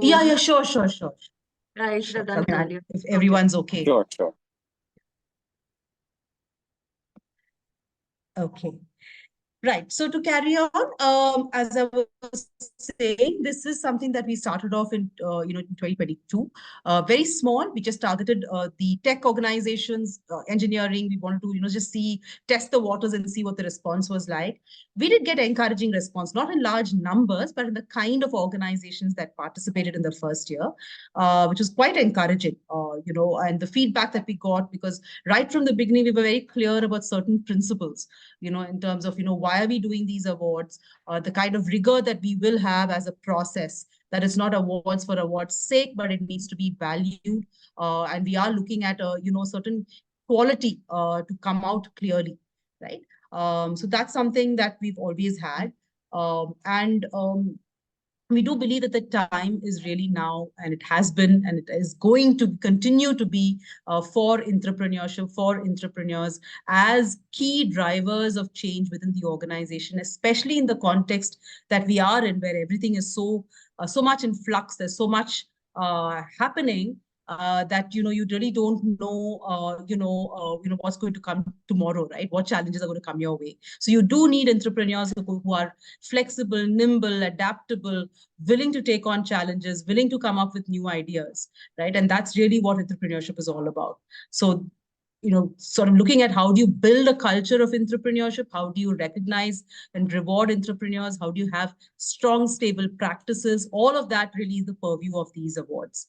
Yeah, to yeah, sure, sure, sure. I should Sure. have done it earlier. If Okay. everyone's okay. Sure, sure. Okay. Right. So to carry on, as I was saying, this is something that we started off in, in 2022. Very small. We just targeted the tech organizations, engineering. We wanted to, just test the waters and see what the response was like. We did get encouraging response, not in large numbers, but in the kind of organizations that participated in the first year, which was quite encouraging, and the feedback that we got, because right from the beginning, we were very clear about certain principles, in terms of, why are we doing these awards, the kind of rigor that we will have as a process, that it's not awards for awards sake, but it needs to be valued. And we are looking at, certain quality to come out clearly, right? So that's something that we've always had. And we do believe that the time is really now, and it has been, and it is going to continue to be for entrepreneurship, for entrepreneurs, as key drivers of change within the organization, especially in the context that we are in, where everything is so much in flux. There's so much happening that you really don't know what's going to come tomorrow, right? What challenges are going to come your way. So you do need entrepreneurs who are flexible, nimble, adaptable, willing to take on challenges, willing to come up with new ideas, right? And that's really what entrepreneurship is all about. So sort of looking at how do you build a culture of entrepreneurship, how do you recognize and reward entrepreneurs, how do you have strong, stable practices, all of that really is the purview of these awards.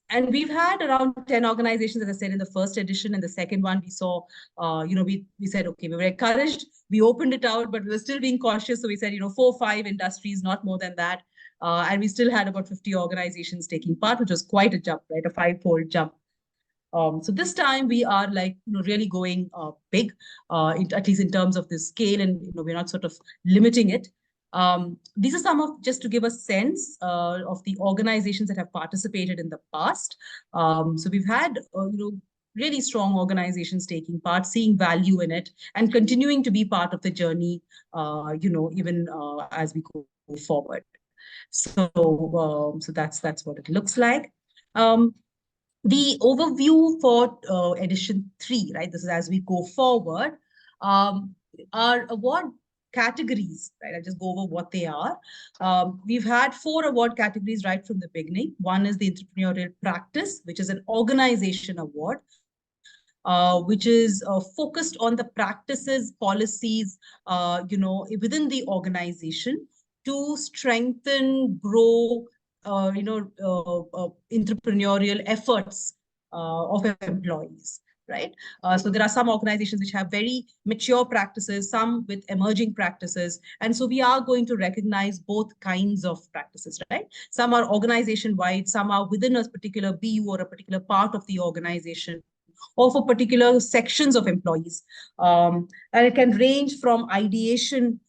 And we've had around 10 organizations, as I said, in the first edition. And the second one, we saw, we said, okay, we were encouraged. We opened it out, but we were still being cautious. So we said, 4 or 5 industries, not more than that. And we still had about 50 organizations taking part, which was quite a jump, right? A 5-fold jump. So this time we are really going big, at least in terms of the scale, and we're not sort of limiting it. These are some of, just to give a sense of the organizations that have participated in the past. So we've had, really strong organizations taking part, seeing value in it, and continuing to be part of the journey, even as we go forward. So, so that's what it looks like. The overview for edition 3, right? This is as we go forward. Our award categories, right? I'll just go over what they are. We've had 4 award categories right from the beginning. One is the entrepreneurial practice, which is an organization award, which is focused on the practices, policies, within the organization to strengthen, grow, entrepreneurial efforts of employees, right? So there are some organizations which have very mature practices, some with emerging practices. And so we are going to recognize both kinds of practices, right? Some are organization-wide, some are within a particular BU or a particular part of the organization, or for particular sections of employees. And it can range from ideation,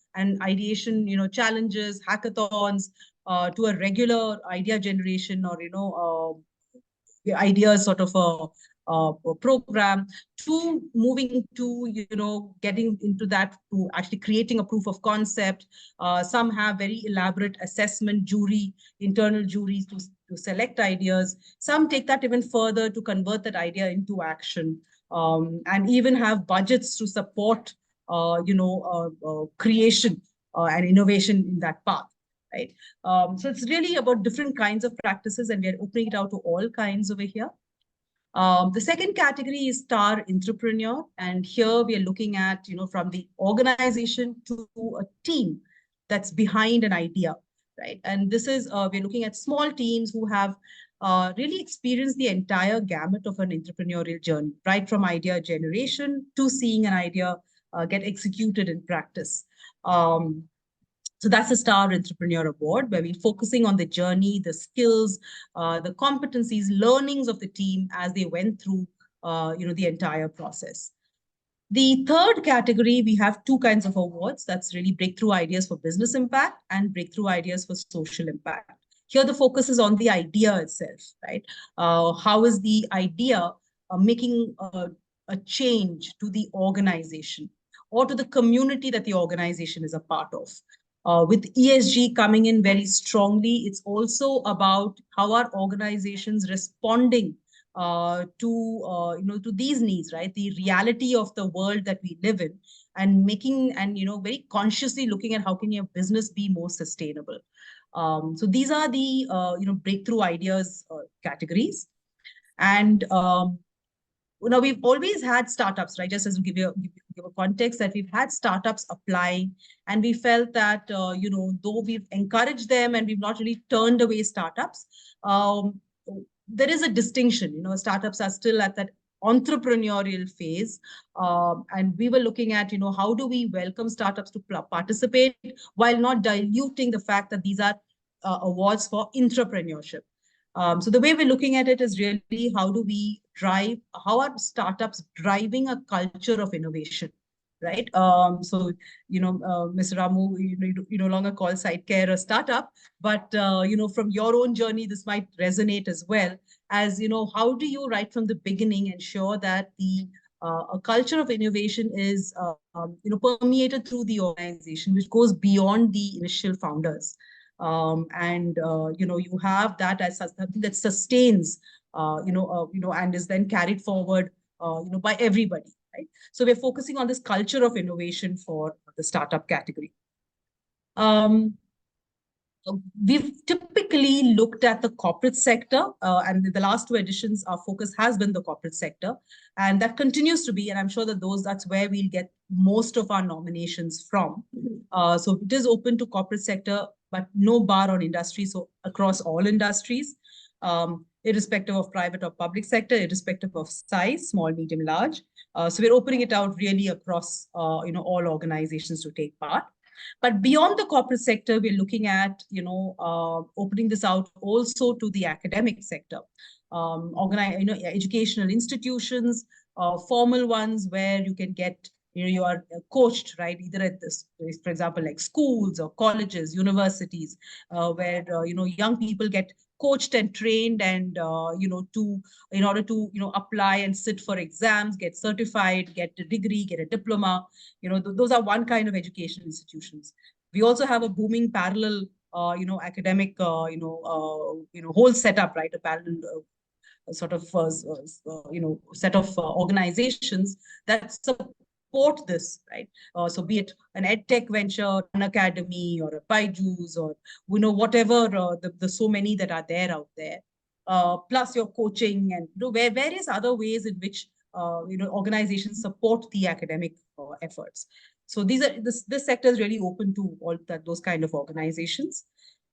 challenges, hackathons, to a regular idea generation, or ideas sort of a program, to moving to getting into that, to actually creating a proof of concept. Some have very elaborate assessment internal juries to select ideas. Some take that even further to convert that idea into action, and even have budgets to support creation and innovation in that path. Right. So it's really about different kinds of practices, and we're opening it out to all kinds over here. The second category is star entrepreneur. And here we are looking at, from the organization to a team that's behind an idea, right? And this is, we're looking at small teams who have really experienced the entire gamut of an entrepreneurial journey, right from idea generation to seeing an idea get executed in practice. So that's the Star Entrepreneur Award, where we're focusing on the journey, the skills, the competencies, learnings of the team as they went through, the entire process. The third category, we have 2 kinds of awards. That's really breakthrough ideas for business impact and breakthrough ideas for social impact. Here, the focus is on the idea itself, right? How is the idea making a change to the organization or to the community that the organization is a part of? With ESG coming in very strongly, it's also about how our organizations responding to these needs, right? The reality of the world that we live in, and making and very consciously looking at how can your business be more sustainable. So these are the breakthrough ideas categories. And we've always had startups, right? Just as to give a context, that we've had startups applying, and we felt that though we've encouraged them and we've not really turned away startups, um, there is a distinction. Startups are still at that entrepreneurial phase, and we were looking at how do we welcome startups to participate while not diluting the fact that these are awards for intrapreneurship. So the way we're looking at it is really how are startups driving a culture of innovation, right? So, Mr. Ramu, you no longer call SiteCare a startup, but, from your own journey, this might resonate as well as, how do you right from the beginning ensure that a culture of innovation is, permeated through the organization, which goes beyond the initial founders. And you have that as something that sustains and is then carried forward by everybody, right? So we're focusing on this culture of innovation for the startup category. We've typically looked at the corporate sector, and in the last two editions, our focus has been the corporate sector, and that continues to be, and I'm sure that that's where we'll get most of our nominations from. So it is open to corporate sector, but no bar on industry, so across all industries, irrespective of private or public sector, irrespective of size, small, medium, large. So we're opening it out really across, all organizations to take part. But beyond the corporate sector, we're looking at, opening this out also to the academic sector, educational institutions, formal ones where you can get, you are coached, right? Either at this, for example, like schools or colleges, universities, where, young people get coached and trained and, in order to, apply and sit for exams, get certified, get a degree, get a diploma. Those are one kind of educational institutions. We also have a booming parallel, academic, whole setup, right? A parallel sort of, set of organizations that support this, right? So be it an edtech venture, an academy, or a Byju's, or whatever the so many that are there out there. Plus your coaching and various other ways in which organizations support the academic efforts. So this sector is really open to all those kind of organizations.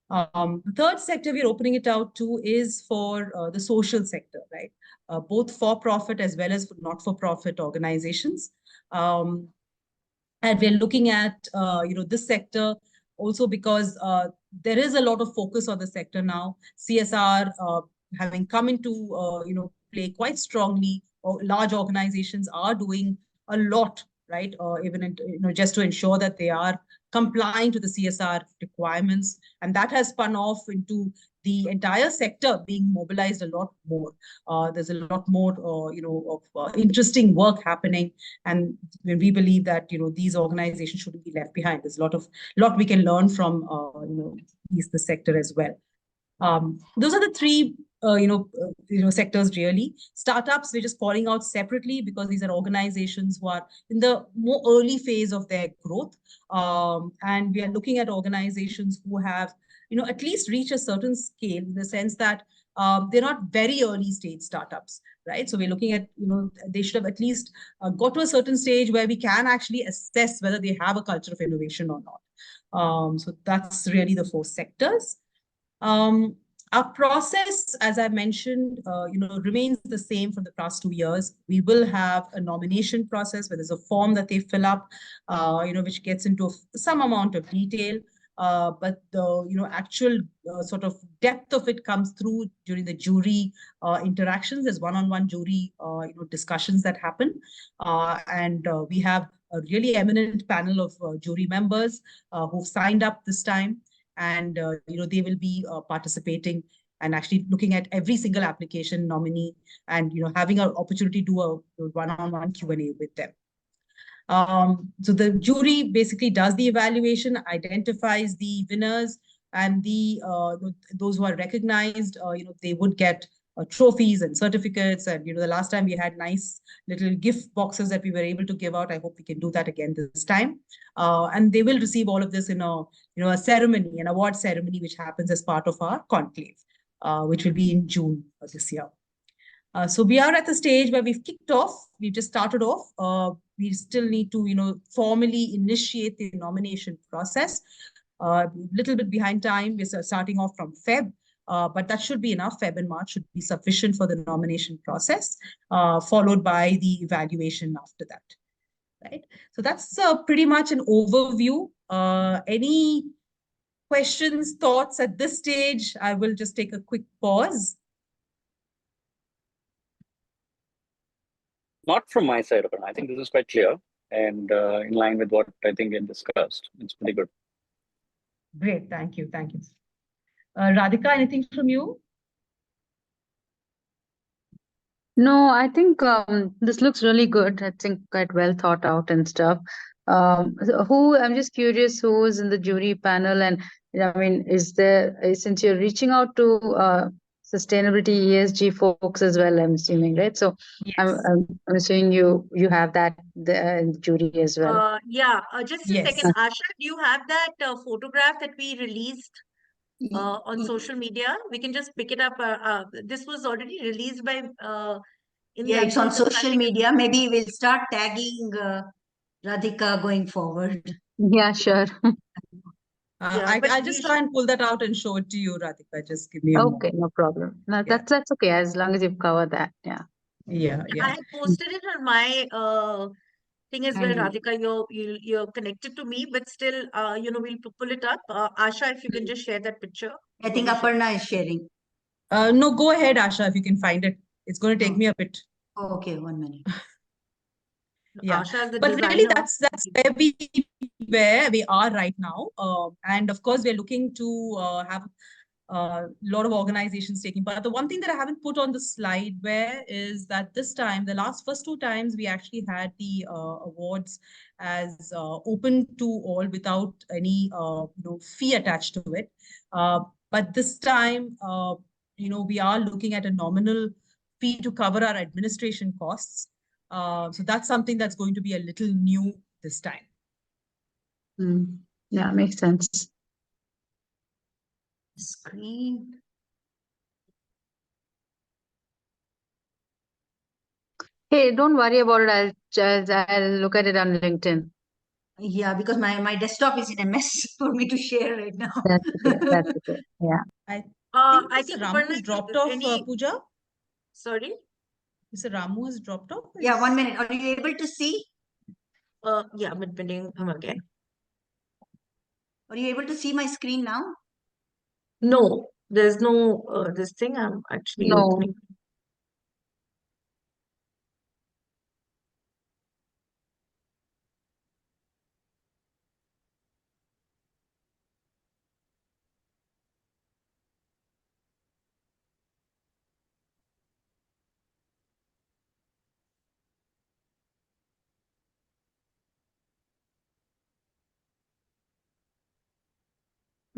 The third sector we're opening it out to is for the social sector, right? Both for-profit as well as not-for-profit organizations. And we're looking at, this sector also because there is a lot of focus on the sector now. CSR having come into, play quite strongly. Large organizations are doing a lot, right? Even just to ensure that they are complying to the CSR requirements. And that has spun off into the entire sector being mobilized a lot more. There's a lot more, of interesting work happening. And we believe that, these organizations shouldn't be left behind. There's a lot we can learn from, the sector as well. Those are the three, sectors really. Startups, we're just calling out separately because these are organizations who are in the more early phase of their growth. And we are looking at organizations who have, at least reach a certain scale in the sense that they're not very early stage startups, right? So we're looking at, they should have at least got to a certain stage where we can actually assess whether they have a culture of innovation or not. So that's really the four sectors. Our process, as I mentioned, remains the same for the past 2 years. We will have a nomination process where there's a form that they fill up, which gets into some amount of detail. But the actual sort of depth of it comes through during the jury interactions. There's one-on-one jury discussions that happen, and we have a really eminent panel of jury members who've signed up this time. And they will be participating and actually looking at every single application nominee and having an opportunity to do a one-on-one Q&A with them. So the jury basically does the evaluation, identifies the winners, and those who are recognized, they would get trophies and certificates. And the last time we had nice little gift boxes that we were able to give out. I hope we can do that again this time. And they will receive all of this in a ceremony, an award ceremony, which happens as part of our conclave, which will be in June of this year. So we are at the stage where we've kicked off. We've just started off. We still need to, formally initiate the nomination process. A little bit behind time. We're starting off from Feb, but that should be enough. Feb and March should be sufficient for the nomination process, followed by the evaluation after that. Right. So that's pretty much an overview. Any questions, thoughts at this stage? I will just take a quick pause. Not from my side, Aparna. I think this is quite clear and in line with what I think we discussed. It's pretty good. Great. Thank you. Thank you. Radhika, anything from you? No, I think this looks really good. I think quite well thought out and stuff. I'm just curious who's in the jury panel, and I mean, since you're reaching out to sustainability ESG folks as well, I'm assuming, right? So Yes. I'm assuming you have that in the jury as well. Yeah, just a Yes. second. Asha, do you have that photograph that we released on social media? We can just pick it up. This was already released by Yeah, it's on social media. Maybe we'll start tagging Radhika going forward. Yeah, sure. I'll just try and pull that out and show it to you, Radhika. Just give me a moment. Okay, no problem. No, that's okay, as long as you've covered that. Yeah. Yeah. I had posted it on my thing as well, Handle. Radhika. You're connected to me, but still, we'll pull it up. Asha, if you can just share that picture. I think Aparna is sharing. No, go ahead, Asha, if you can find it. It's going to take me a bit. Oh, okay, 1 minute. Yeah, Asha is the but designer. really that's where we are right now. And of course, we're looking to have a lot of organizations taking part. The one thing that I haven't put on the slide where is that this time, the first 2 times, we actually had the awards as open to all without any fee attached to it. But this time, we are looking at a nominal fee to cover our administration costs. So that's something that's going to be a little new this time. Yeah, makes sense. Screen. Hey, don't worry about it. I'll look at it on LinkedIn. Yeah, because my desktop is in a mess for me to share right now. That's okay. That's okay. Yeah. I think Mr. Ramu Aparna, has dropped off, Pooja. Sorry? Mr. Ramu has dropped off? Yeah, 1 minute. Are you able to see? Yeah, I'm pinning him again. Are you able to see my screen now? No, there's no this thing. I'm actually No. opening.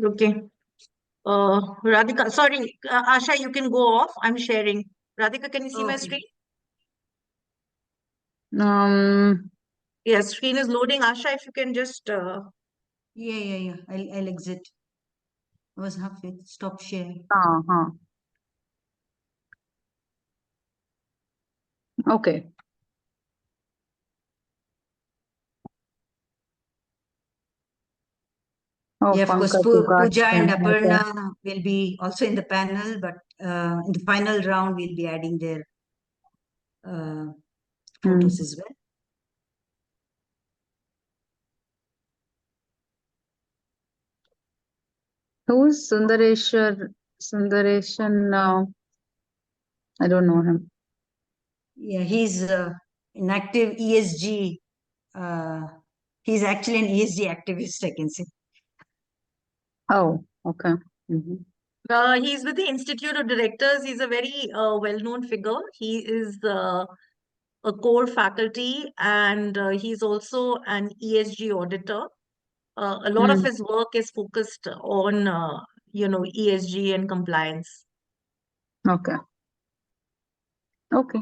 Okay. Radhika, sorry, Asha, you can go off. I'm sharing. Radhika, can you see my Okay. screen? Yes, screen is loading. Asha, if you can just Yeah. I'll exit. I was halfway. Stop sharing. Okay. Oh, Yeah, of course, Pankaj, you got Pooja and them. Aparna will be also in the panel, but in the final round, we'll be adding their photos as well. Who's Sundareshan? I don't know him. Yeah, he's an active ESG. He's actually an ESG activist, I can say. Oh, okay. he's with the Institute of Directors. He's a very well-known figure. He is a core faculty, and he's also an ESG auditor. A lot of his work is focused on, ESG and compliance. Okay. Okay.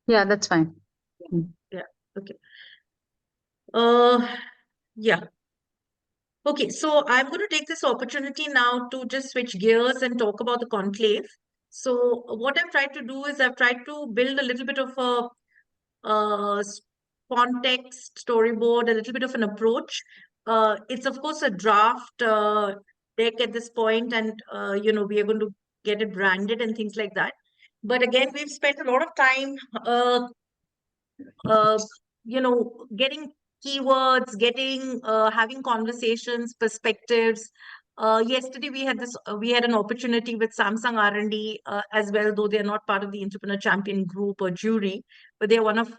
Yeah, that's fine. Yeah. Okay. Yeah. Okay, so I'm going to take this opportunity now to just switch gears and talk about the conclave. So what I've tried to do is I've tried to build a little bit of a context, storyboard, a little bit of an approach. It's of course a draft deck at this point, and we are going to get it branded and things like that. But again, we've spent a lot of time uh, getting keywords, getting having conversations, perspectives. Yesterday we had an opportunity with Samsung R&D as well, though they're not part of the Entrepreneur Champion group or jury, but they're one of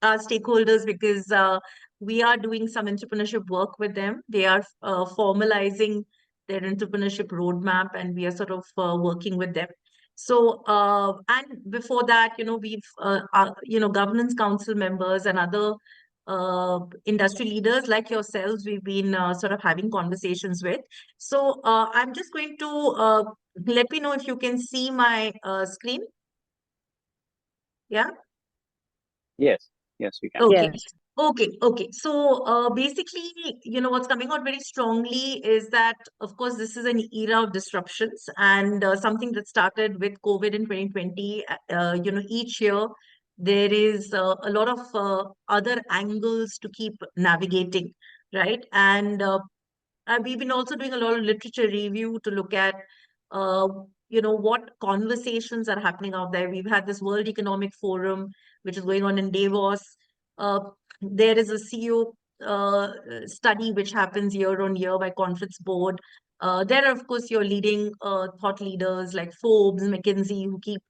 our stakeholders because we are doing some entrepreneurship work with them. They are formalizing their entrepreneurship roadmap, and we are sort of working with them. So, and before that, we've, governance council members and other industry leaders like yourselves, we've been sort of having conversations with. So, I'm just going to let me know if you can see my screen. Yeah. Yes, yes, we can. Okay. Yes. Okay. So basically, what's coming out very strongly is that, of course, this is an era of disruptions, and something that started with COVID in 2020. Each year there is a lot of other angles to keep navigating, right? And we've been also doing a lot of literature review to look at, what conversations are happening out there. We've had this World Economic Forum, which is going on in Davos. There is a CEO study which happens year on year by Conference Board. There are, of course, your leading thought leaders like Forbes, McKinsey, who keep,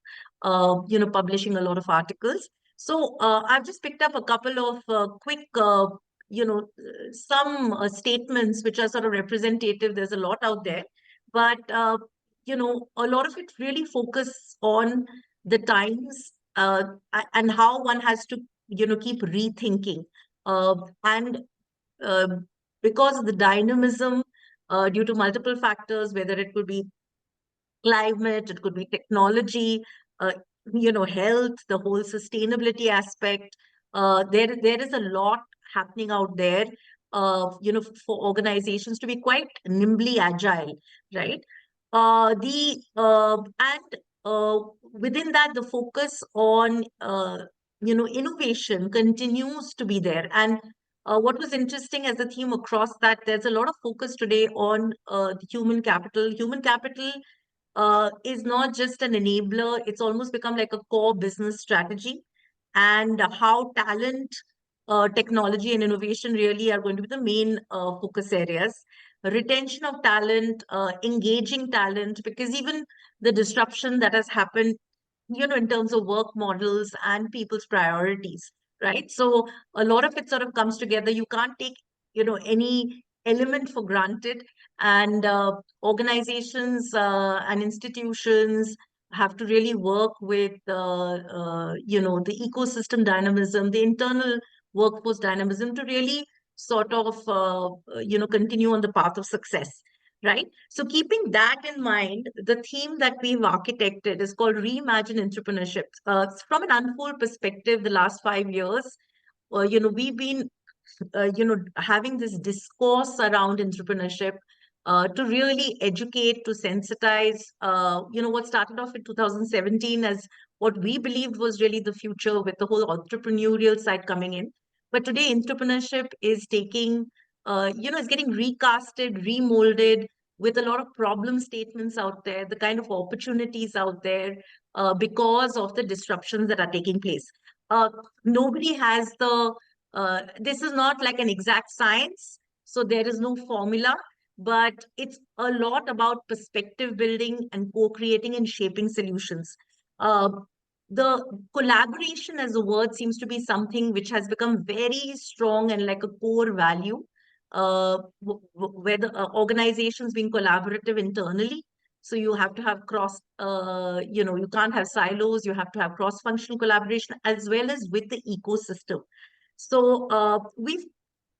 publishing a lot of articles. So I've just picked up a couple of quick some statements which are sort of representative. There's a lot out there, but a lot of it really focus on the times and how one has to keep rethinking and uh, because of the dynamism due to multiple factors, whether it could be climate, it could be technology, uh, health, the whole sustainability aspect. There is a lot happening out there, for organizations to be quite nimbly agile, right? And within that, the focus on, innovation continues to be there. And what was interesting as a theme across that, there's a lot of focus today on the human capital. Human capital is not just an enabler, it's almost become like a core business strategy. And how talent, technology, and innovation really are going to be the main focus areas. Retention of talent, engaging talent, because even the disruption that has happened, in terms of work models and people's priorities, right? So a lot of it sort of comes together. You can't take, any element for granted. And organizations and institutions have to really work with, the ecosystem dynamism, the internal workforce dynamism to really sort of, continue on the path of success. Right. So keeping that in mind, the theme that we've architected is called Reimagine Entrepreneurship. From an unfold perspective, the last 5 years, we've been, having this discourse around entrepreneurship to really educate, to sensitize, what started off in 2017 as what we believed was really the future with the whole entrepreneurial side coming in. But today, entrepreneurship is taking, it's getting recasted, remolded with a lot of problem statements out there, the kind of opportunities out there because of the disruptions that are taking place. Nobody has this is not like an exact science, so there is no formula, but it's a lot about perspective building and co-creating and shaping solutions. Uh, the collaboration as a word seems to be something which has become very strong and like a core value, where the organizations being collaborative internally So you have to have you can't have silos, you have to have cross-functional collaboration as well as with the ecosystem. So we've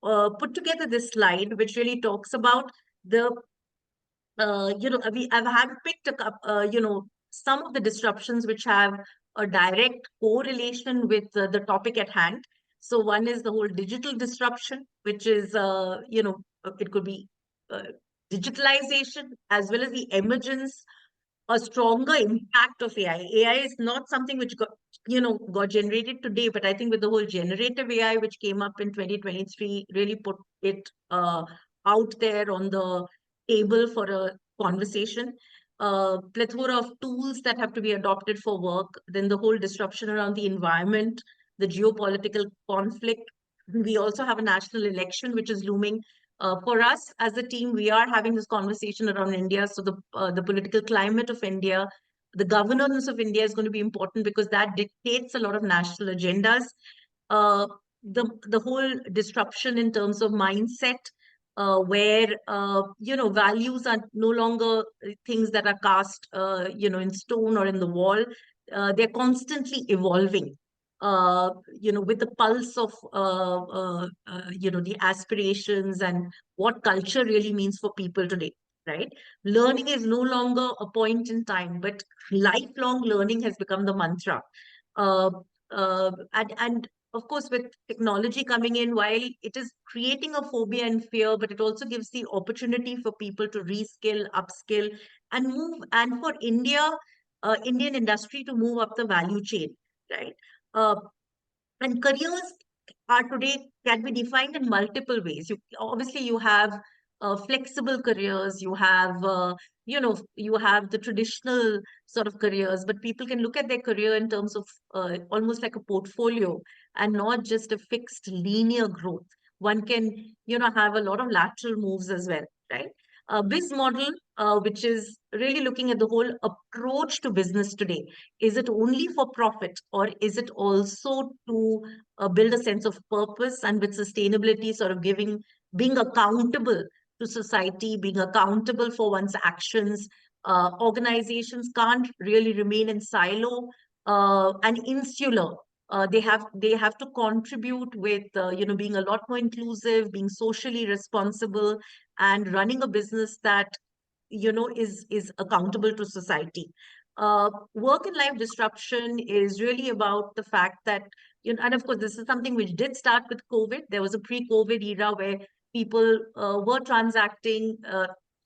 put together this slide, which really talks about the I've had picked some of the disruptions which have a direct correlation with the topic at hand. So one is the whole digital disruption, which is, it could be uh, digitalization as well as the emergence, a stronger impact of AI. AI is not something which got generated today, but I think with the whole generative AI which came up in 2023, really put it out there on the table for a conversation. Plethora of tools that have to be adopted for work, then the whole disruption around the environment, the geopolitical conflict. We also have a national election which is looming. For us as a team, we are having this conversation around India. So the political climate of India, the governance of India is going to be important because that dictates a lot of national agendas. Uh, the whole disruption in terms of mindset, where values are no longer things that are cast in stone or in the wall. They're constantly evolving. With the pulse of the aspirations and what culture really means for people today, right? Learning is no longer a point in time, but lifelong learning has become the mantra. Uh, and of course, with technology coming in, while it is creating a phobia and fear, but it also gives the opportunity for people to reskill, upskill, and move, and for Indian industry to move up the value chain, right? Uh, and careers are today can be defined in multiple ways. You have flexible careers, you have the traditional sort of careers, but people can look at their career in terms of almost like a portfolio and not just a fixed linear growth. One can have a lot of lateral moves as well, right? Biz model, which is really looking at the whole approach to business today. Is it only for profit, or is it also to build a sense of purpose, and with sustainability sort of being accountable to society, being accountable for one's actions? Organizations can't really remain in silo and insular. They have to contribute with being a lot more inclusive, being socially responsible, and running a business that is accountable to society. Work and life disruption is really about the fact that, and of course, this is something which did start with COVID. There was a pre-COVID era where people were transacting.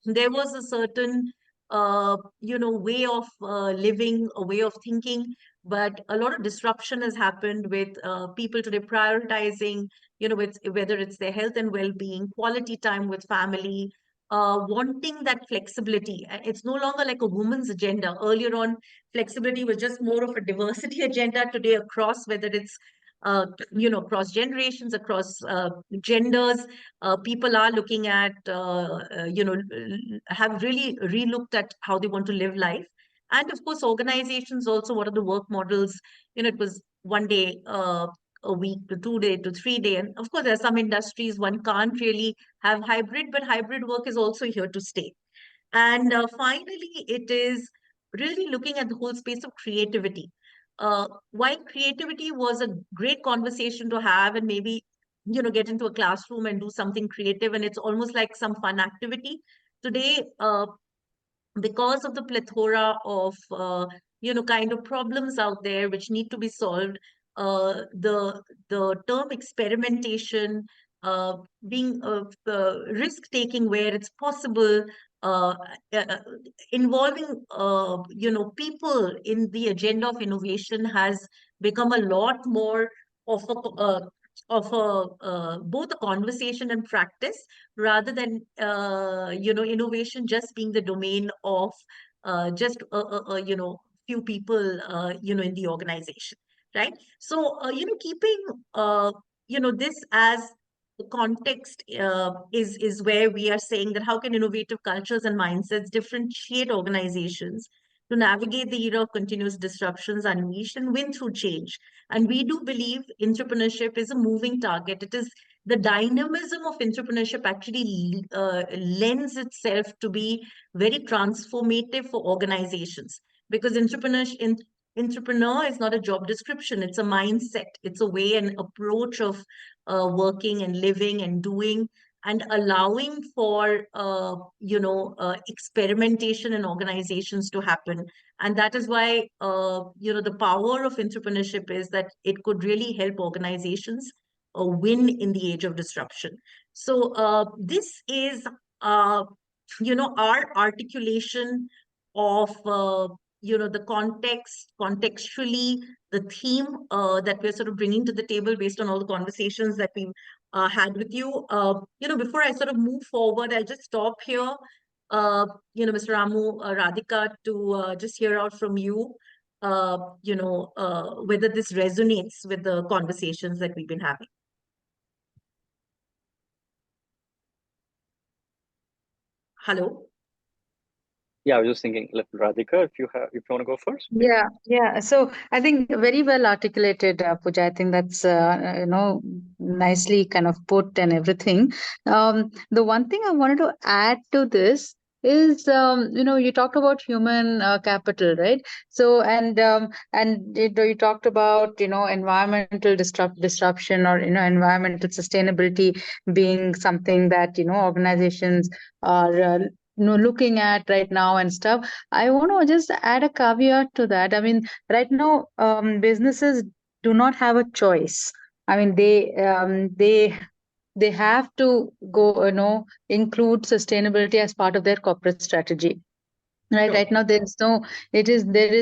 There was a certain, way of living, a way of thinking, but a lot of disruption has happened with people today prioritizing, whether it's their health and well-being, quality time with family, wanting that flexibility. It's no longer like a woman's agenda. Earlier on, flexibility was just more of a diversity agenda. Today, across whether it's across generations, across genders, people are looking at have really relooked at how they want to live life. And of course, organizations also, what are the work models? It was 1 day a week to 2 day to 3 day. And of course, there are some industries one can't really have hybrid, but hybrid work is also here to stay. And finally, it is really looking at the whole space of creativity. While creativity was a great conversation to have, and maybe get into a classroom and do something creative, and it's almost like some fun activity. Today, because of the plethora of kind of problems out there which need to be solved, the term experimentation, uh, being risk taking where it's possible, uh, uh, involving people in the agenda of innovation has become a lot more of a both a conversation and practice, rather than innovation just being the domain of just few people in the organization, right? So keeping this as the context, is where we are saying that how can innovative cultures and mindsets differentiate organizations to navigate the era of continuous disruptions, unleash and win through change. And we do believe entrepreneurship is a moving target. It is the dynamism of entrepreneurship actually lends itself to be very transformative for organizations, because entrepreneur is not a job description, it's a mindset, it's a way and approach of working and living and doing, and allowing for experimentation in organizations to happen. And that is why the power of entrepreneurship is that it could really help organizations win in the age of disruption. So this is our articulation of the contextually the theme that we're sort of bringing to the table based on all the conversations that we've had with you. Before I sort of move forward, I'll just stop here. Mr. Ramu, Radhika, to just hear out from you, whether this resonates with the conversations that we've been having. Hello? Yeah, I was just thinking, Radhika, if you want to go first. Please. Yeah. So I think very well articulated, Pooja. I think that's nicely kind of put and everything. The one thing I wanted to add to this is you talked about human capital, right? So and you talked about environmental disruption, or environmental sustainability being something that organizations are looking at right now and stuff. I want to just add a caveat to that. I mean, right now, businesses do not have a choice. I mean, they have to go, include sustainability as part of their corporate strategy. Right, Sure. right now there is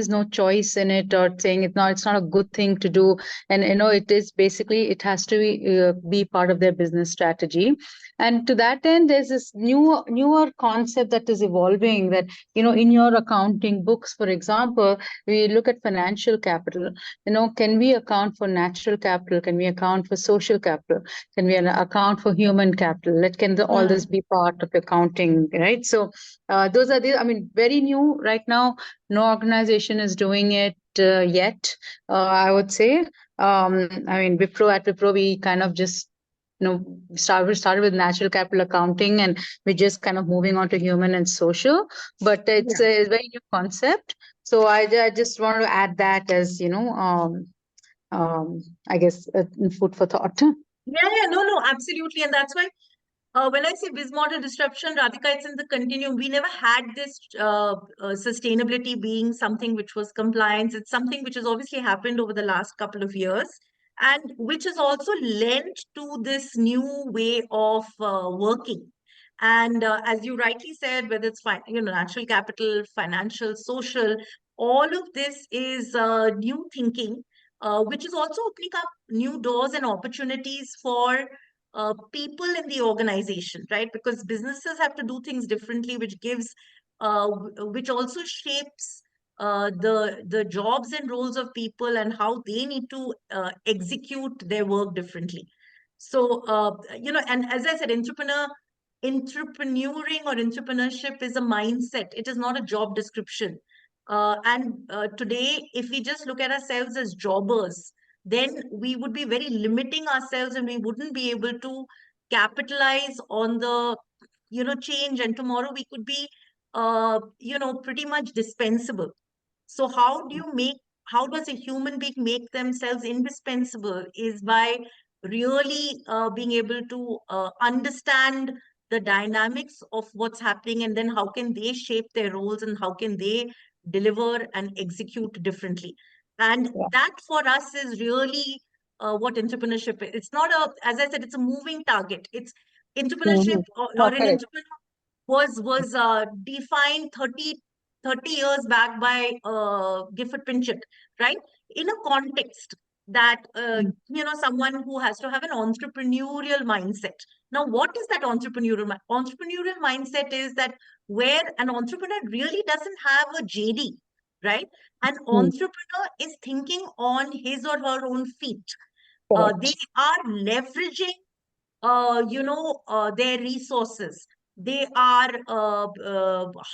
no choice in it, or saying it's not a good thing to do, and it is basically it has to be part of their business strategy. And to that end, there's this newer concept that is evolving, that in your accounting books, for example, we look at financial capital. Can we account for natural capital? Can we account for social capital? Can we account for human capital? All this be part of accounting, right? So those are I mean, very new right now. No organization is doing it yet. I would say. I mean, at Wipro, we kind of just started with natural capital accounting, and we're just kind of moving on to human and social. But it's a very new concept. So I just want to add that as I guess food for thought. Yeah, no, absolutely. And that's why when I say biz model disruption, Radhika, it's in the continuum. We never had this sustainability being something which was compliance. It's something which has obviously happened over the last couple of years, and which has also lent to this new way of working. And as you rightly said, whether it's natural capital, financial, social, all of this is new thinking, which is also opening up new doors and opportunities for people in the organization, right? Because businesses have to do things differently, which also shapes the jobs and roles of people, and how they need to execute their work differently. So and as I said, entrepreneuring or entrepreneurship is a mindset. It is not a job description. And today, if we just look at ourselves as jobbers, then we would be very limiting ourselves, and we wouldn't be able to capitalize on the change. And tomorrow we could be pretty much dispensable. So how does a human being make themselves indispensable, is by really being able to understand the dynamics of what's happening, and then how can they shape their roles, and how can they deliver and execute differently. And Yeah. that for us is really what entrepreneurship is. It's not as I said, it's a moving target. It's entrepreneurship, No, or an correct. entrepreneur was defined 30 years back by Gifford Pinchot, right? In a context that, someone who has to have an entrepreneurial mindset. Now, what is that entrepreneurial mindset? Is that where an entrepreneur really doesn't have a JD, right? An entrepreneur is thinking on his or her own feet. They Correct. are leveraging their resources. They are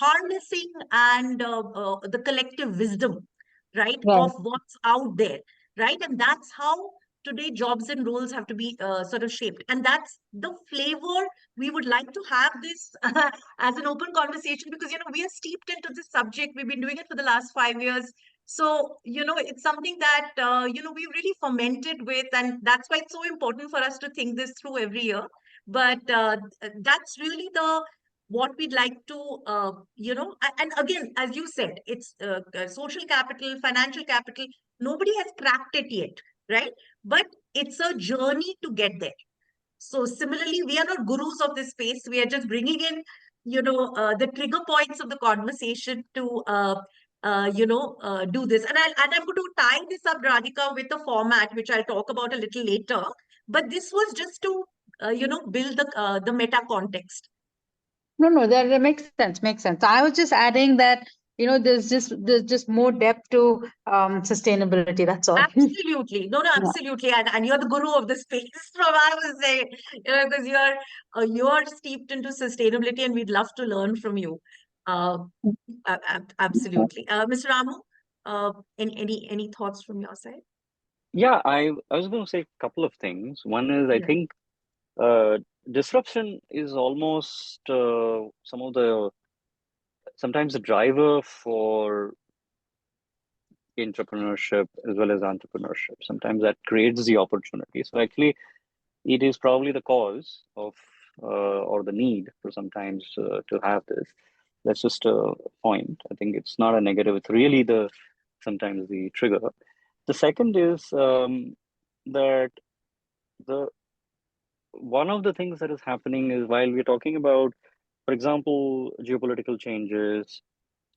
harnessing and the collective wisdom, right, Right. of what's out there, right? And that's how today jobs and roles have to be sort of shaped. And that's the flavor we would like to have this as an open conversation, because, we are steeped into this subject. We've been doing it for the last 5 years. So, it's something that, we really fermented with, and that's why it's so important for us to think this through every year. But that's really what we'd like to, and again, as you said, it's social capital, financial capital. Nobody has cracked it yet, right? But it's a journey to get there. So similarly, we are not gurus of this space. We are just bringing in, the trigger points of the conversation to, do this. And I'm going to tie this up, Radhika, with the format, which I'll talk about a little later. But this was just to, build the meta context. No, that makes sense. Makes sense. I was just adding that, there's just more depth to sustainability. That's all. Absolutely. No, Yeah. absolutely. And you're the guru of the space, from I would say, because you're steeped into sustainability, and we'd love to learn from you. Absolutely. Mr. Ramu, any thoughts from your side? Yeah, I was going to say a couple of things. One is, I Yeah. think disruption is almost sometimes the driver for entrepreneurship as well as entrepreneurship. Sometimes that creates the opportunity. So actually, it is probably the cause of or the need for sometimes to have this. That's just a point. I think it's not a negative. It's really sometimes the trigger. The second is that the one of the things that is happening is, while we're talking about, for example, geopolitical changes,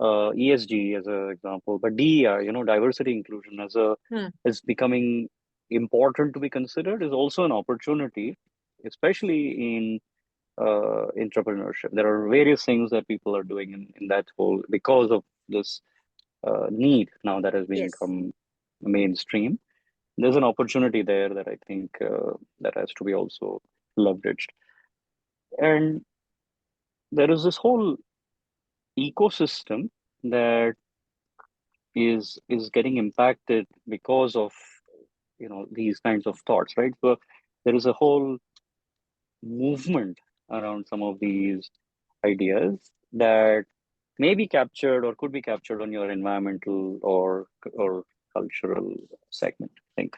ESG as an example, but DEI, diversity inclusion is becoming important to be considered, is also an opportunity, especially in entrepreneurship. There are various things that people are doing in that whole, because of this need now that has Yes. become mainstream. There's an opportunity there that I think that has to be also leveraged. And there is this whole ecosystem that is getting impacted because of these kinds of thoughts, right? So there is a whole movement around some of these ideas that may be captured or could be captured on your environmental or cultural segment, I think.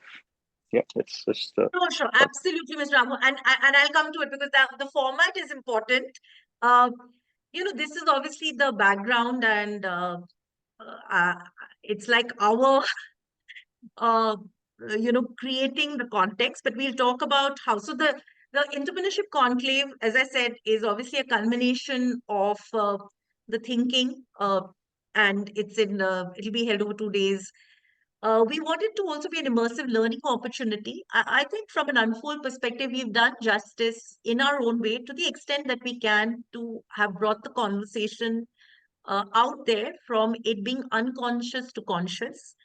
Yeah, it's just Sure. Absolutely, Mr. Ramu. And I'll come to it, because the format is important. This is obviously the background, and it's like our uh, creating the context, but we'll talk about how. So the entrepreneurship conclave, as I said, is obviously a culmination of the thinking, and it'll be held over 2 days. We want it to also be an immersive learning opportunity. I think from an Unfold perspective, we've done justice in our own way, to the extent that we can, to have brought the conversation out there, from it being unconscious to conscious.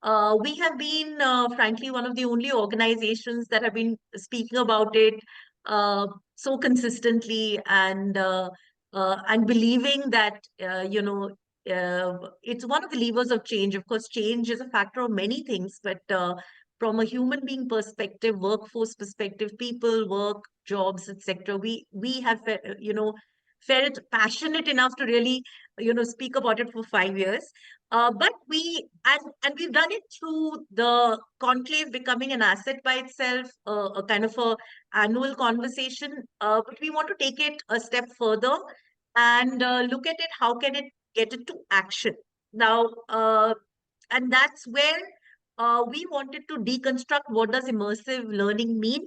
We have been, frankly, one of the only organizations that have been speaking about it so consistently, and believing that, it's one of the levers of change. Of course, change is a factor of many things, but from a human being perspective, workforce perspective, people, work, jobs, etc., we have, felt passionate enough to really, speak about it for 5 years. But we've done it through the conclave becoming an asset by itself, a kind of a annual conversation. But we want to take it a step further, and look at it. How can it get it to action now? And that's where we wanted to deconstruct, what does immersive learning mean.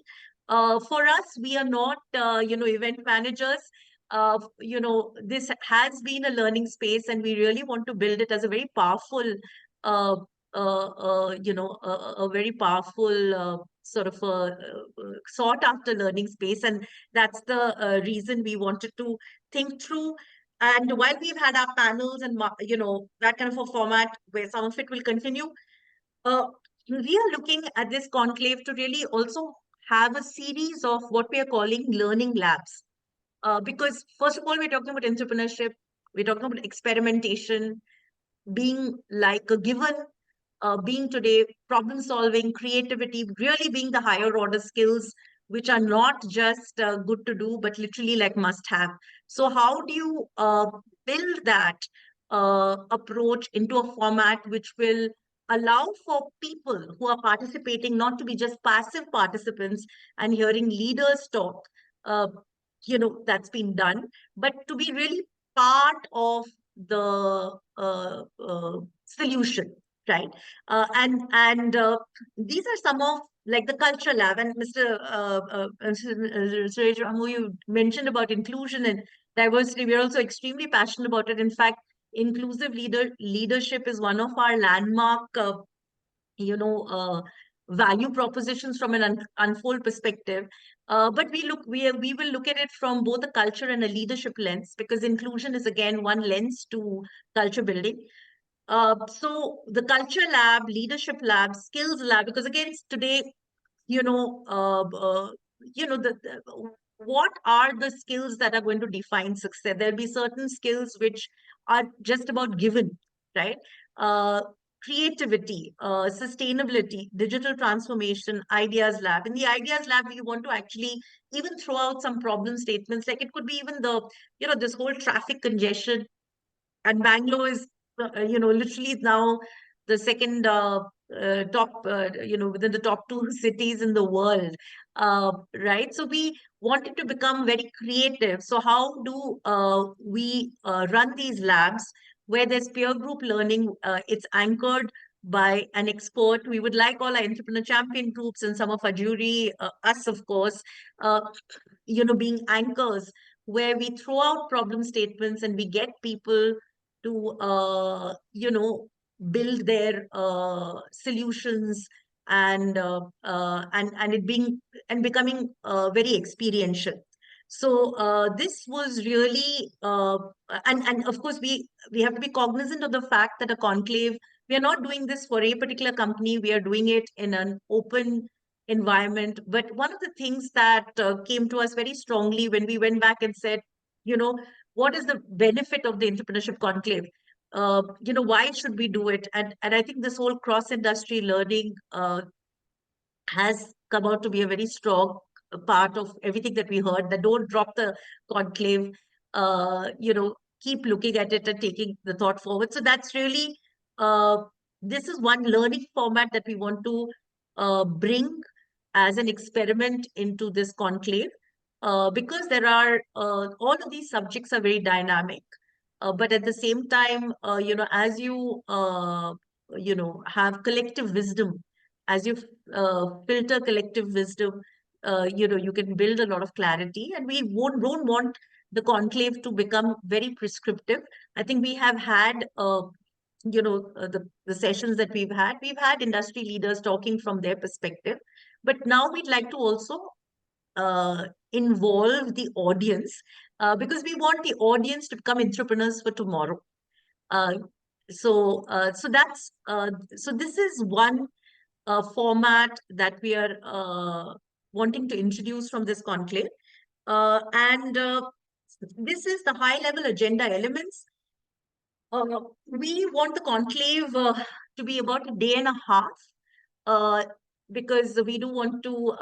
For us, we are not, event managers. This has been a learning space, and we really want to build it as a very powerful, a very powerful sort of sought after learning space. And that's the reason we wanted to think through. And while we've had our panels and, that kind of a format where some of it will continue, we are looking at this conclave to really also have a series of what we are calling learning labs. Because first of all, we're talking about entrepreneurship, we're talking about experimentation, being like a given, being today problem solving, creativity, really being the higher order skills, which are not just good to do, but literally like must have. So how do you build that approach into a format which will allow for people who are participating not to be just passive participants and hearing leaders talk, uh, that's been done, but to be really part of the solution, right? And these are some of like the culture lab, and Mr. Suresh, who you mentioned about inclusion and diversity. We are also extremely passionate about it. In fact, inclusive leadership is one of our landmark value propositions from an unfold perspective. But we will look at it from both a culture and a leadership lens, because inclusion is again one lens to culture building. So the culture lab, leadership lab, skills lab, because again today, you know, what are the skills that are going to define success? There'll be certain skills which are just about given, right? Uh, Creativity, sustainability, digital transformation, ideas lab. In the ideas lab, we want to actually even throw out some problem statements. Like it could be even this whole traffic congestion, and Bangalore is, literally now the second top, within the top two cities in the world, right? So we wanted to become very creative. So how do we run these labs where there's peer group learning? It's anchored by an expert. We would like all our entrepreneur champion groups and some of our jury, us of course, uh, being anchors, where we throw out problem statements and we get people to build their solutions, and it being and becoming very experiential. So this was really and of course we have to be cognizant of the fact that a conclave, we are not doing this for a particular company, we are doing it in an open environment. But one of the things that came to us very strongly when we went back and said, you know what is the benefit of the entrepreneurship conclave? Why should we do it? And I think this whole cross industry learning has come out to be a very strong part of everything that we heard. That don't drop the conclave, keep looking at it and taking the thought forward. So that's really uh, this is one learning format that we want to bring as an experiment into this conclave, because there are all of these subjects are very dynamic, but at the same time, as you have collective wisdom, as you filter collective wisdom, you can build a lot of clarity. And we don't want the conclave to become very prescriptive. I think we have had the sessions that we've had industry leaders talking from their perspective, but now we'd like to also involve the audience, because we want the audience to become entrepreneurs for tomorrow. Uh, so this is one format that we are wanting to introduce from this conclave. And this is the high level agenda elements. We want the conclave to be about a day and a half, uh, because we don't want to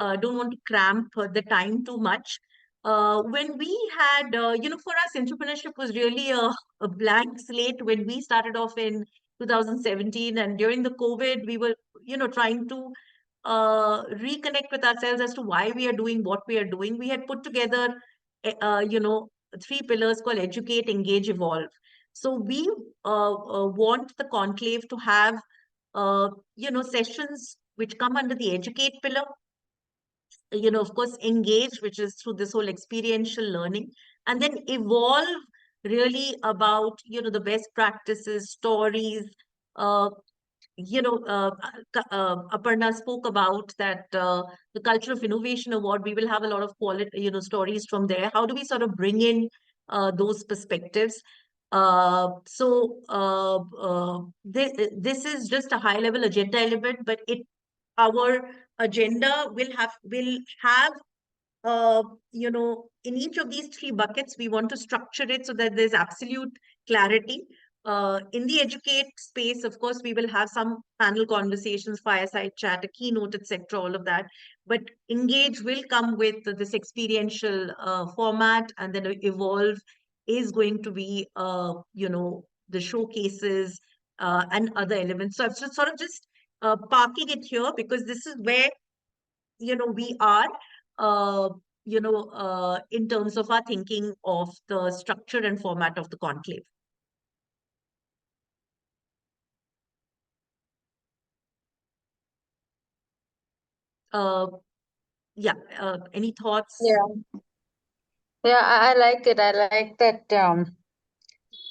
cramp the time too much. When we had, for us, entrepreneurship was really a blank slate when we started off in 2017, and during the COVID, we were, trying to reconnect with ourselves as to why we are doing what we are doing. We had put together, three pillars called educate, engage, evolve. So we want the conclave to have, sessions which come under the educate pillar, of course, engage, which is through this whole experiential learning, and then evolve really about, the best practices, stories. Uh, Aparna spoke about that, the Culture of Innovation Award. We will have a lot of quality, stories from there. How do we sort of bring in those perspectives? This is just a high level agenda element, but our agenda will have in each of these three buckets, we want to structure it so that there's absolute clarity. In the educate space, of course, we will have some panel conversations, fireside chat, a keynote, etc., all of that. But engage will come with this experiential format, and then evolve is going to be, the showcases and other elements. So I've just sort of just parking it here because this is where we are. In terms of our thinking of the structure and format of the conclave. Uh, yeah. Any thoughts? Yeah. Yeah, I like it. I like that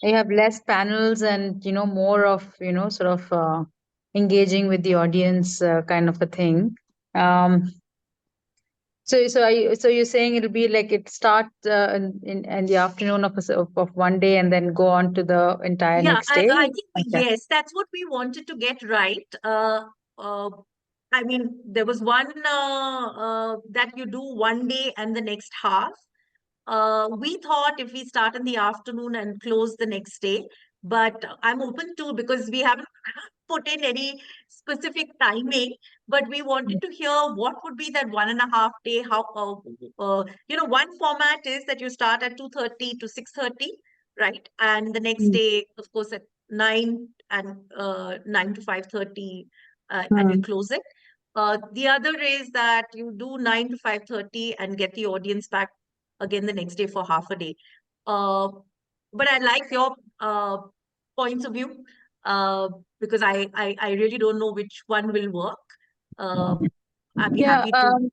you have less panels and more of sort of engaging with the audience kind of a thing. So you're saying it'll be like it starts in the afternoon of one day and then go on to the entire Yeah, next day? I think Okay. yes, that's what we wanted to get right. Uh, I mean, there was one that you do one day and the next half. We thought if we start in the afternoon and close the next day, but I'm open to, because we haven't put in any specific timing, but we wanted to hear what would be that 1.5 day. How one format is that you start at 2:30 to 6:30, right? And the next Mm. day, of course, at 9 and 9 to 5:30, and we Mm. close it. The other is that you do 9 to 5:30 and get the audience back again the next day for half a day. But I like your points of view, because I really don't know which one will work. I'd be Yeah, happy to.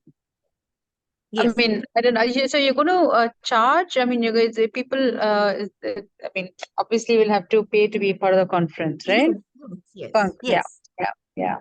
I Yes. mean, I don't know. So you're going to charge? I mean, you guys, people, I mean, obviously we'll have to pay to be part of the conference, right? Yes. Yeah, Yes. yeah, yeah,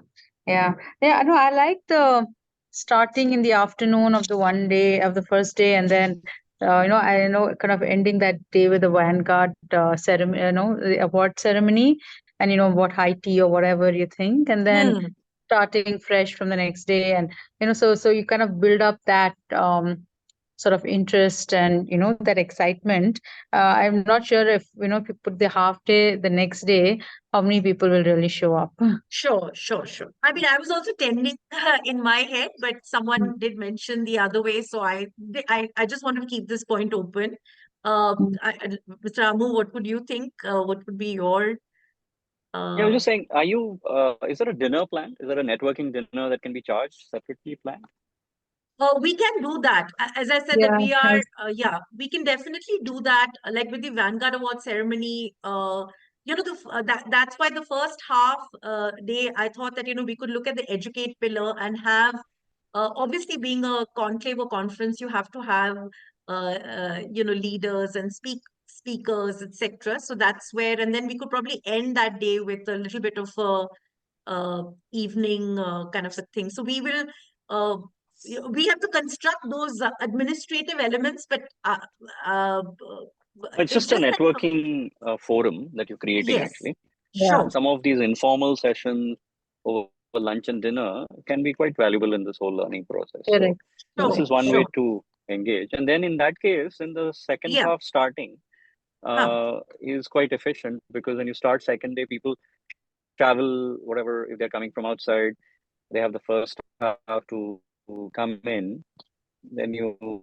yeah, yeah. No, I like the starting in the afternoon of the one day of the first day, and then I know kind of ending that day with the Vanguard ceremony, the award ceremony, and what high tea or whatever you think, and then Hmm. starting fresh from the next day, and so you kind of build up that sort of interest and that excitement. I'm not sure if you put the half day the next day, how many people will really show up. Sure, sure, sure. I mean, I was also tending in my head, but someone did mention the other way, so I just wanted to keep this point open. Mr. Amu, what would you think? What would be your Yeah, I was uh, just saying, is there a dinner planned? Is there a networking dinner that can be charged separately planned? we can do that. As I said, that Yeah, we are, yes. yeah, we can definitely do that. Like with the Vanguard Award ceremony, that's why the first half day, I thought that, we could look at the educate pillar and have, obviously being a conclave or conference, you have to have, leaders and speakers, etc. So that's where, and then we could probably end that day with a little bit of a evening kind of a thing. So uh, we have to construct those administrative elements, but uh, It's it's just a just that, networking forum that you're creating, yes, actually. Yeah, And sure, some of these informal sessions over lunch and dinner can be quite valuable in this whole learning process. So correct, this sure, correct. is one way sure, to engage. And then in that case, in the second yeah, half starting, huh, is quite efficient, because when you start second day, people travel, whatever, if they're coming from outside, they have the first half to come in, then you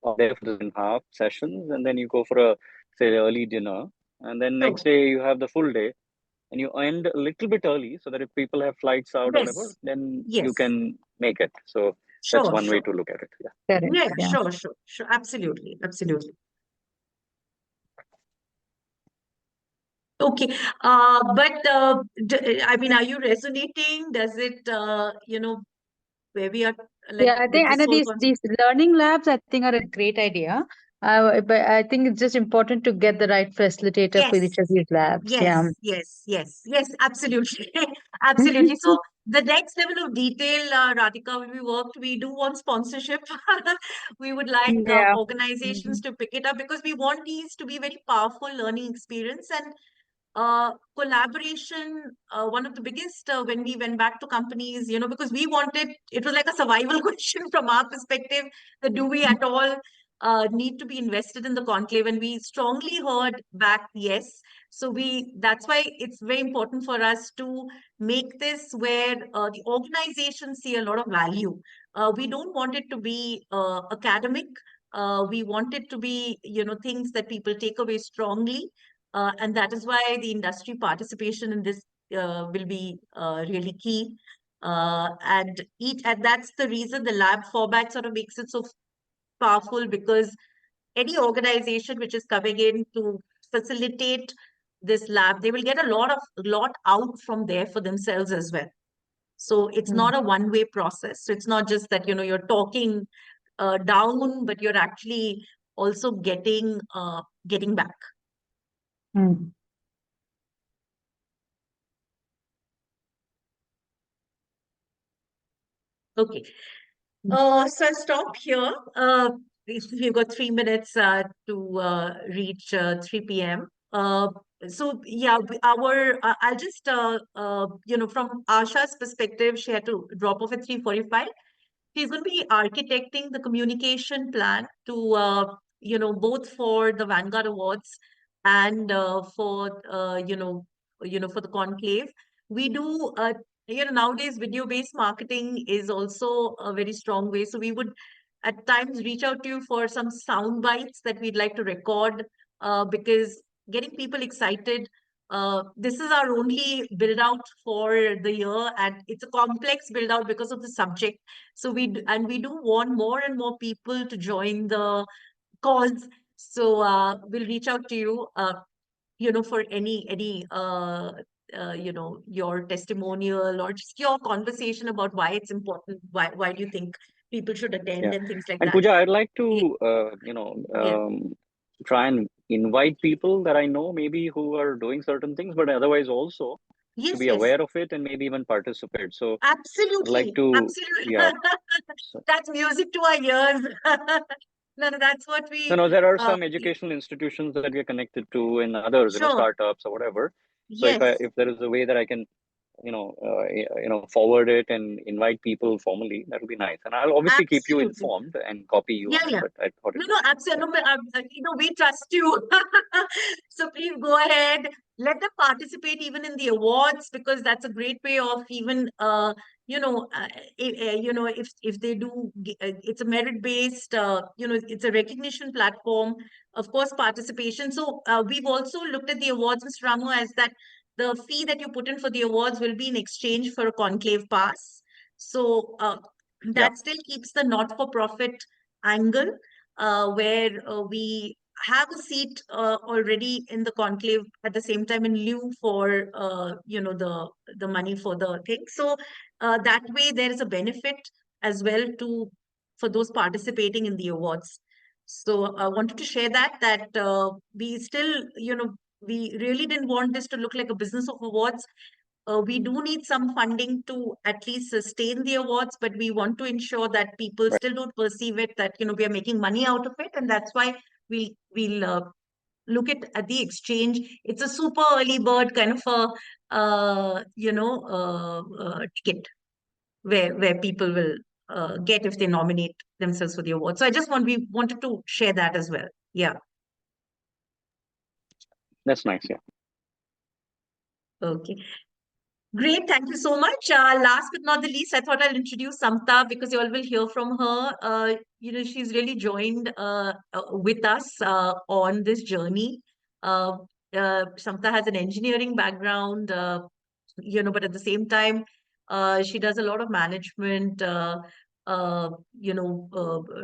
are there for the second half sessions, and then you go for a, say, early dinner, and then next sure, day you have the full day, and you end a little bit early so that if people have flights out or whatever, yes, then you yes, can make it. So that's sure, one way sure, to look at it. Yeah. Correct. yeah, Yeah. sure, sure, sure, absolutely, absolutely. Okay, but I mean, are you resonating? Does it, where we are, like, Yeah, I with think, this and whole these learning labs, I think, are a great idea. But I think it's just important to get the right facilitator for each Yes, of these labs. Yeah. yes, yes, yes, yes, absolutely. Absolutely. So the next level of detail, Radhika, when we worked, we do want sponsorship. We would like Yeah. organizations to pick it up, because we want these to be very powerful learning experience, and collaboration. One of the biggest, when we went back to companies, because we wanted, it was like a survival question from our perspective, that do we at all need to be invested in the conclave, and we strongly heard back yes. So that's why it's very important for us to make this where the organizations see a lot of value. We don't want it to be academic. We want it to be, things that people take away strongly. And that is why the industry participation in this will be really key. And that's the reason the lab format sort of makes it so powerful, because any organization which is coming in to facilitate this lab, they will get a lot out from there for themselves as well. So it's not a one-way process. So it's not just that, you're talking down, but you're actually also getting back. Mm. Okay. So I'll stop here. We've got 3 minutes to reach 3 p.m. So yeah, I'll just from Asha's perspective, she had to drop off at 3:45. She's going to be architecting the communication plan to both for the Vanguard Awards and for for the conclave. We do nowadays video-based marketing is also a very strong way. So we would at times reach out to you for some sound bites that we'd like to record, because getting people excited. This is our only build out for the year, and it's a complex build out because of the subject. So we do want more and more people to join the calls. So we'll reach out to you, for any your testimonial or just your conversation about why it's important. Why do you think people should attend and things like And that? Pooja, I'd like Yeah. to try and invite people that I know maybe who are doing certain things, but otherwise also to Yes, be yes, aware of it and maybe even participate. So I'd absolutely, like to, absolutely. yeah. So, That's music to our ears. No, that's what we. no, there are some educational institutions that we are connected to, and others, Sure. Startups or whatever. So Yes. if there is a way that I can, forward it and invite people formally, that would be nice. And I'll obviously keep you Absolutely. informed and copy you Yeah, on it. yeah. But I thought it No, absolutely. No, we trust you. So please go ahead. Let them participate even in the awards, because that's a great way of even, if they do, it's a merit-based, it's a recognition platform, of course, participation. So we've also looked at the awards, Mr. Ramu, as that the fee that you put in for the awards will be in exchange for a conclave pass. So that still keeps the not-for-profit angle, where we have a seat already in the conclave at the same time in lieu for the money for the thing. So that way there is a benefit as well for those participating in the awards. So I wanted to share that we still, we really didn't want this to look like a business of awards. We do need some funding to at least sustain the awards, but we want to ensure that people still don't perceive it that we are making money out of it, and that's why we'll look at the exchange. It's a super early bird kind of a ticket where people will get if they nominate themselves for the award. So we wanted to share that as well. Yeah. That's nice. Yeah. Okay. Great, thank you so much. Last but not the least, I thought I'll introduce Samta, because you all will hear from her. She's really joined with us on this journey. Samta has an engineering background, but at the same time, she does a lot of management,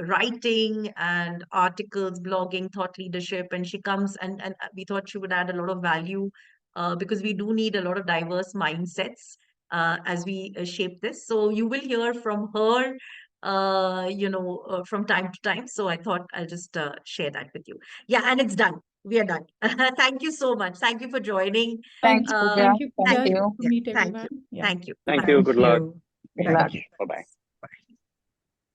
writing and articles, blogging, thought leadership, and she comes and we thought she would add a lot of value, because we do need a lot of diverse mindsets as we shape this. So you will hear from her, from time to time. So I thought I'll just share that with you. Yeah, and it's done. We are done. Thank you so much. Thank you for joining. Thanks, Pooja. Thank you, Thank Pooja. you. To meet Thank everyone. you. Yeah. Thank you. Thank Bye. you. Good luck. you. Be in Good luck. touch. Bye-bye.